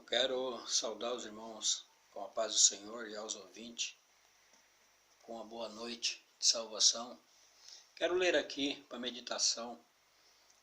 quero saudar os irmãos com a paz do Senhor e aos ouvintes com uma boa noite de salvação. Quero ler aqui para meditação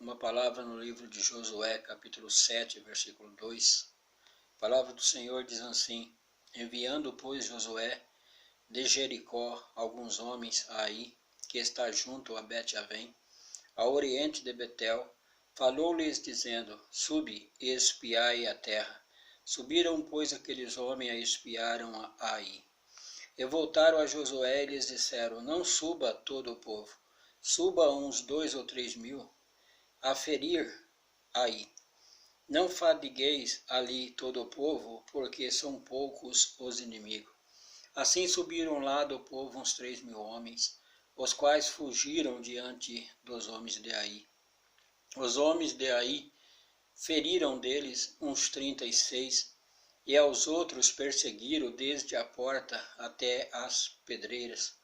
uma palavra no livro de Josué, capítulo 7, versículo 2. A palavra do Senhor diz assim: enviando, pois, Josué de Jericó alguns homens a Ai, que está junto a Bet-Avém, ao oriente de Betel, falou-lhes dizendo: subi e espiai a terra. Subiram, pois, aqueles homens e espiaram a Ai. E voltaram a Josué e lhes disseram: não suba todo o povo, suba uns 2 ou 3 mil a ferir Ai. Não fadigueis ali todo o povo, porque são poucos os inimigos. Assim subiram lá do povo uns 3 mil homens, os quais fugiram diante dos homens de Ai. Os homens de Ai feriram deles uns 36, e aos outros perseguiram desde a porta até as pedreiras,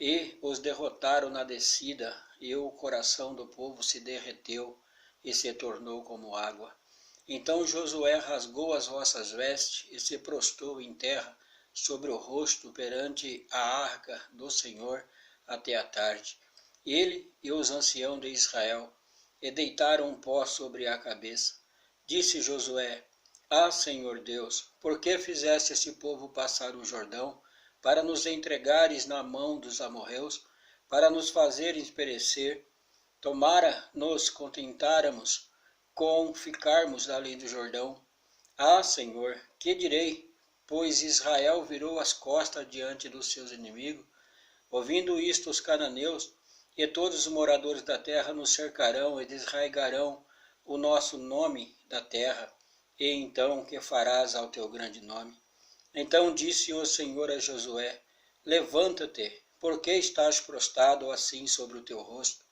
e os derrotaram na descida, e o coração do povo se derreteu e se tornou como água. Então Josué rasgou as vossas vestes e se prostrou em terra sobre o rosto perante a arca do Senhor até a tarde. Ele e os anciãos de Israel, e deitaram um pó sobre a cabeça. Disse Josué: ah, Senhor Deus, por que fizeste esse povo passar o Jordão, para nos entregares na mão dos amorreus, para nos fazeres perecer? Tomara nos contentáramos com ficarmos além do Jordão. Ah, Senhor, que direi? Pois Israel virou as costas diante dos seus inimigos. Ouvindo isto, os cananeus e todos os moradores da terra nos cercarão e desraigarão o nosso nome da terra. E então, que farás ao teu grande nome? Então disse o Senhor a Josué: levanta-te, porque estás prostrado assim sobre o teu rosto?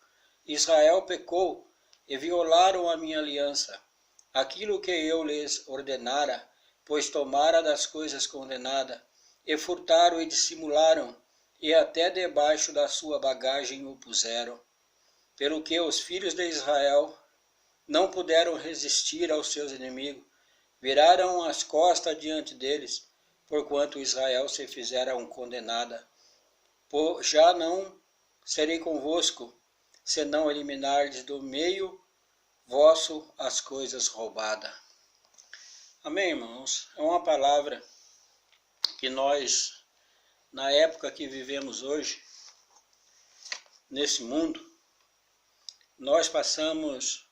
Israel pecou e violaram a minha aliança, aquilo que eu lhes ordenara, pois tomara das coisas condenadas, e furtaram e dissimularam, e até debaixo da sua bagagem o puseram. Pelo que os filhos de Israel não puderam resistir aos seus inimigos, viraram as costas diante deles, porquanto Israel se fizera condenada. Já não serei convosco, se não eliminardes do meio vosso as coisas roubadas. Amém, irmãos? É uma palavra que nós, na época que vivemos hoje, nesse mundo, nós passamos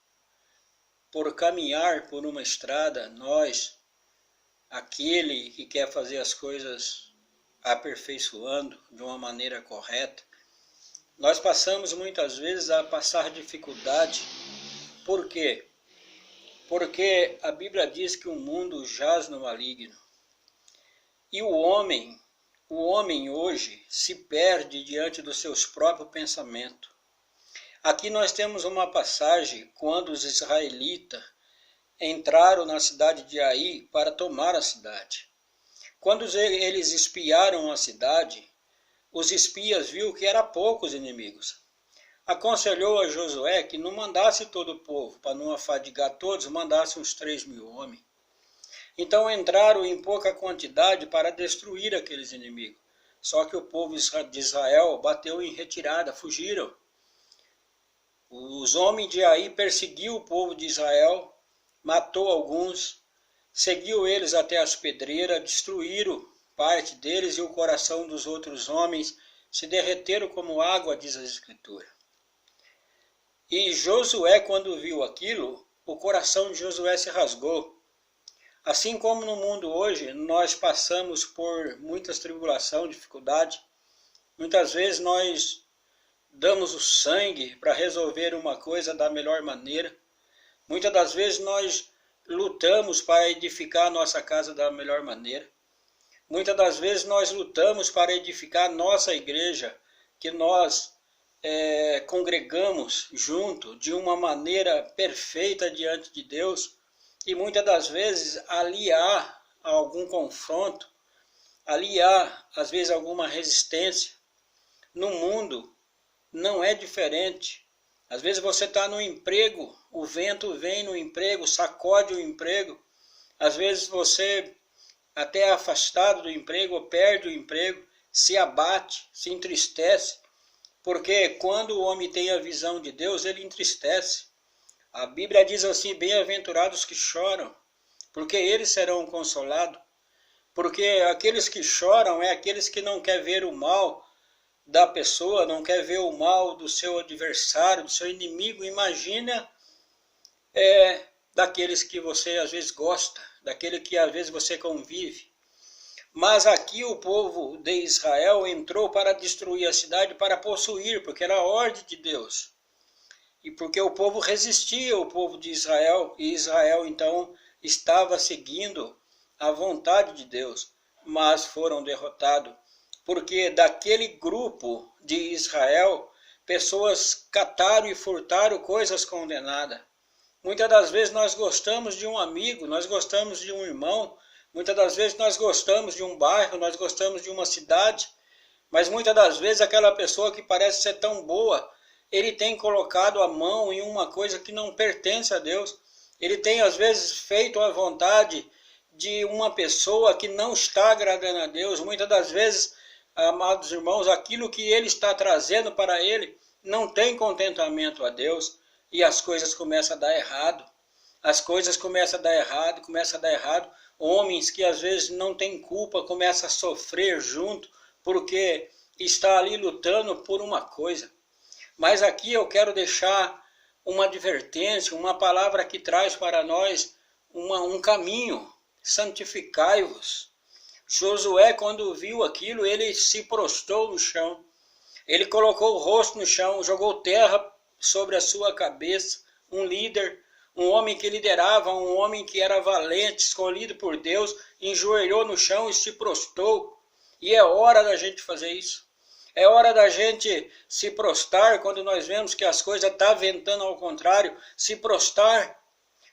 por caminhar por uma estrada, nós, aquele que quer fazer as coisas aperfeiçoando de uma maneira correta, nós passamos muitas vezes a passar dificuldade. Por quê? Porque a Bíblia diz que o mundo jaz no maligno. E o homem hoje se perde diante dos seus próprios pensamentos. Aqui nós temos uma passagem quando os israelitas entraram na cidade de Ai para tomar a cidade. Quando eles espiaram a cidade, os espias viram que eram poucos inimigos. Aconselhou a Josué que não mandasse todo o povo, para não afadigar todos, mandasse uns 3 mil homens. Então entraram em pouca quantidade para destruir aqueles inimigos. Só que o povo de Israel bateu em retirada, fugiram. Os homens de Ai perseguiu o povo de Israel, matou alguns, seguiu eles até as pedreiras, destruíram parte deles e o coração dos outros homens se derreteram como água, diz a Escritura. E Josué, quando viu aquilo, o coração de Josué se rasgou. Assim como no mundo hoje, nós passamos por muitas tribulações, dificuldades. Muitas vezes nós damos o sangue para resolver uma coisa da melhor maneira. Muitas das vezes nós lutamos para edificar a nossa casa da melhor maneira. Muitas das vezes nós lutamos para edificar a nossa igreja, que nós congregamos junto de uma maneira perfeita diante de Deus. E muitas das vezes ali há algum confronto, ali há às vezes alguma resistência. No mundo não é diferente. Às vezes você está no emprego, o vento vem no emprego, sacode o emprego. Às vezes você até é afastado do emprego, ou perde o emprego, se abate, se entristece, porque quando o homem tem a visão de Deus, ele entristece. A Bíblia diz assim, bem-aventurados que choram, porque eles serão consolados. Porque aqueles que choram é aqueles que não querem ver o mal da pessoa, não quer ver o mal do seu adversário, do seu inimigo. Imagina daqueles que você às vezes gosta, daquele que às vezes você convive. Mas aqui o povo de Israel entrou para destruir a cidade, para possuir, porque era a ordem de Deus. E porque o povo resistia, o povo de Israel, e Israel então estava seguindo a vontade de Deus, mas foram derrotados. Porque daquele grupo de Israel, pessoas cataram e furtaram coisas condenadas. Muitas das vezes nós gostamos de um amigo, nós gostamos de um irmão, muitas das vezes nós gostamos de um bairro, nós gostamos de uma cidade, mas muitas das vezes aquela pessoa que parece ser tão boa, ele tem colocado a mão em uma coisa que não pertence a Deus. Ele tem às vezes feito a vontade de uma pessoa que não está agradando a Deus. Muitas das vezes, amados irmãos, aquilo que ele está trazendo para ele não tem contentamento a Deus. E as coisas começam a dar errado. As coisas começam a dar errado, começam a dar errado. Homens que às vezes não têm culpa começam a sofrer junto, porque está ali lutando por uma coisa. Mas aqui eu quero deixar uma advertência, uma palavra que traz para nós um caminho. Santificai-vos. Josué, quando viu aquilo, ele se prostrou no chão. Ele colocou o rosto no chão, jogou terra sobre a sua cabeça. Um líder, um homem que liderava, um homem que era valente, escolhido por Deus, enjoelhou no chão e se prostrou. E é hora da gente fazer isso. É hora da gente se prostrar quando nós vemos que as coisas estão ventando ao contrário, se prostrar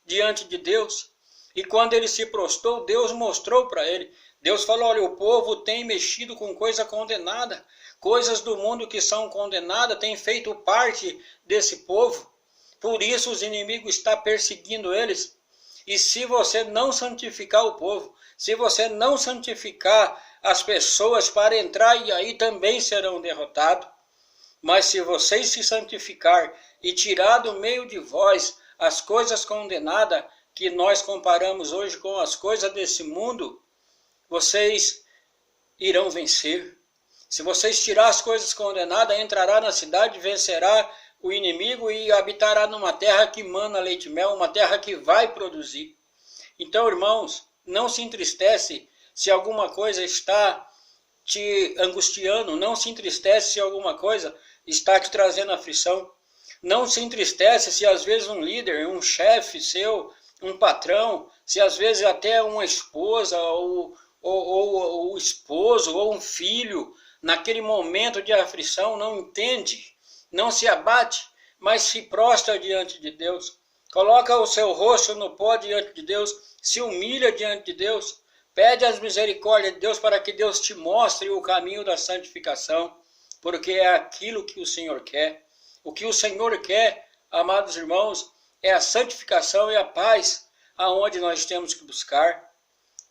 diante de Deus. E quando ele se prostrou, Deus mostrou para ele. Deus falou, olha, o povo tem mexido com coisa condenada. Coisas do mundo que são condenadas têm feito parte desse povo. Por isso os inimigos estão perseguindo eles. E se você não santificar o povo, se você não santificar as pessoas para entrar, e aí também serão derrotados. Mas se vocês se santificar e tirar do meio de vós as coisas condenadas, que nós comparamos hoje com as coisas desse mundo, vocês irão vencer. Se vocês tirar as coisas condenadas, entrará na cidade, vencerá o inimigo e habitará numa terra que mana leite e mel, uma terra que vai produzir. Então, irmãos, não se entristece se alguma coisa está te angustiando, não se entristece se alguma coisa está te trazendo aflição. Não se entristece se às vezes um líder, um chefe seu, um patrão, se às vezes até uma esposa ou o esposo ou um filho, naquele momento de aflição, não entende, não se abate, mas se prostra diante de Deus, coloca o seu rosto no pó diante de Deus, se humilha diante de Deus, pede as misericórdias de Deus para que Deus te mostre o caminho da santificação, porque é aquilo que o Senhor quer. O que o Senhor quer, amados irmãos, é a santificação e a paz, aonde nós temos que buscar.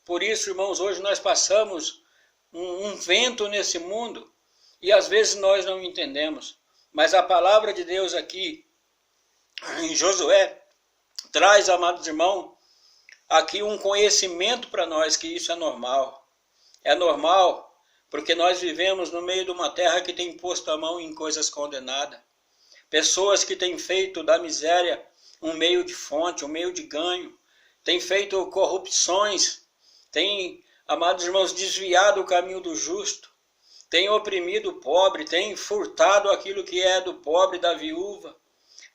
Por isso, irmãos, hoje nós passamos um vento nesse mundo e às vezes nós não entendemos. Mas a palavra de Deus aqui, em Josué, traz, amados irmãos, aqui um conhecimento para nós que isso é normal. É normal porque nós vivemos no meio de uma terra que tem posto a mão em coisas condenadas. Pessoas que têm feito da miséria um meio de fonte, um meio de ganho, têm feito corrupções, têm, amados irmãos, desviado o caminho do justo, têm oprimido o pobre, têm furtado aquilo que é do pobre, da viúva,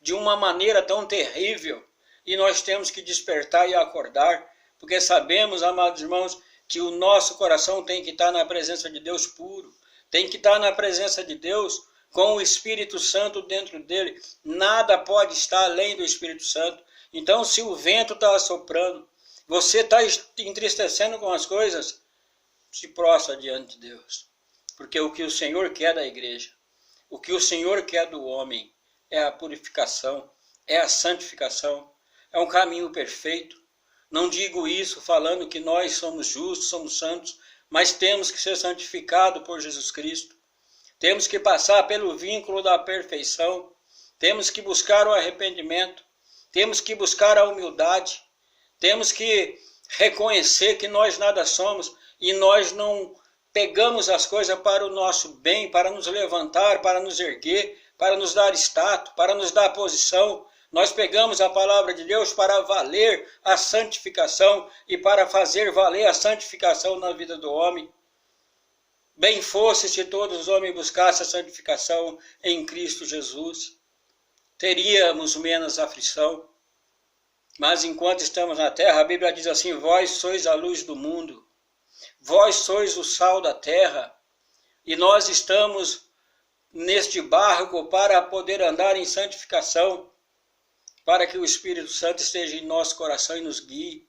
de uma maneira tão terrível. E nós temos que despertar e acordar, porque sabemos, amados irmãos, que o nosso coração tem que estar na presença de Deus puro, tem que estar na presença de Deus com o Espírito Santo dentro dele. Nada pode estar além do Espírito Santo. Então, se o vento está assoprando, você está entristecendo com as coisas, se prostra diante de Deus. Porque o que o Senhor quer da igreja, o que o Senhor quer do homem, é a purificação, é a santificação, é um caminho perfeito. Não digo isso falando que nós somos justos, somos santos, mas temos que ser santificados por Jesus Cristo. Temos que passar pelo vínculo da perfeição. Temos que buscar o arrependimento. Temos que buscar a humildade. Temos que reconhecer que nós nada somos e nós não pegamos as coisas para o nosso bem, para nos levantar, para nos erguer, para nos dar status, para nos dar posição. Nós pegamos a palavra de Deus para valer a santificação e para fazer valer a santificação na vida do homem. Bem fosse se todos os homens buscassem a santificação em Cristo Jesus. Teríamos menos aflição. Mas enquanto estamos na terra, a Bíblia diz assim: vós sois a luz do mundo, vós sois o sal da terra, e nós estamos neste barco para poder andar em santificação, para que o Espírito Santo esteja em nosso coração e nos guie.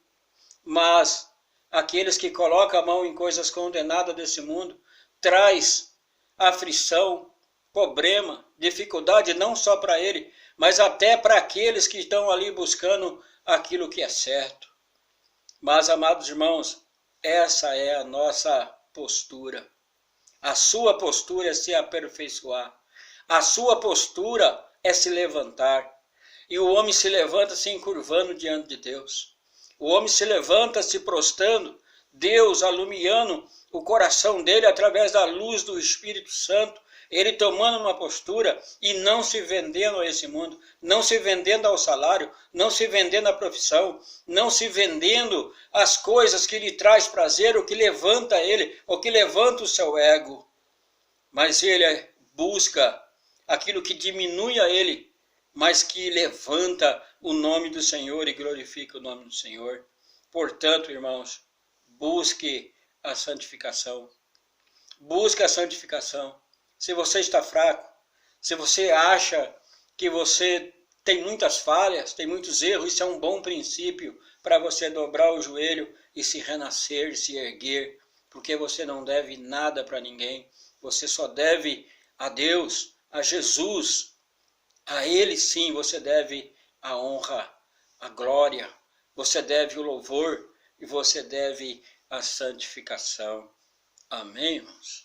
Mas aqueles que colocam a mão em coisas condenadas desse mundo, traz aflição, problema, dificuldade não só para ele, mas até para aqueles que estão ali buscando aquilo que é certo. Mas, amados irmãos, essa é a nossa postura. A sua postura é se aperfeiçoar. A sua postura é se levantar. E o homem se levanta se encurvando diante de Deus. O homem se levanta se prostrando, Deus alumiando o coração dele através da luz do Espírito Santo, ele tomando uma postura e não se vendendo a esse mundo, não se vendendo ao salário, não se vendendo à profissão, não se vendendo às coisas que lhe traz prazer, o que levanta ele, o que levanta o seu ego. Mas ele busca aquilo que diminui a ele, mas que levanta o nome do Senhor e glorifica o nome do Senhor. Portanto, irmãos, busque a santificação. Busque a santificação. Se você está fraco, se você acha que você tem muitas falhas, tem muitos erros, isso é um bom princípio para você dobrar o joelho e se renascer, se erguer, porque você não deve nada para ninguém. Você só deve a Deus, a Jesus. A Ele sim você deve a honra, a glória, você deve o louvor e você deve a santificação. Amém, irmãos?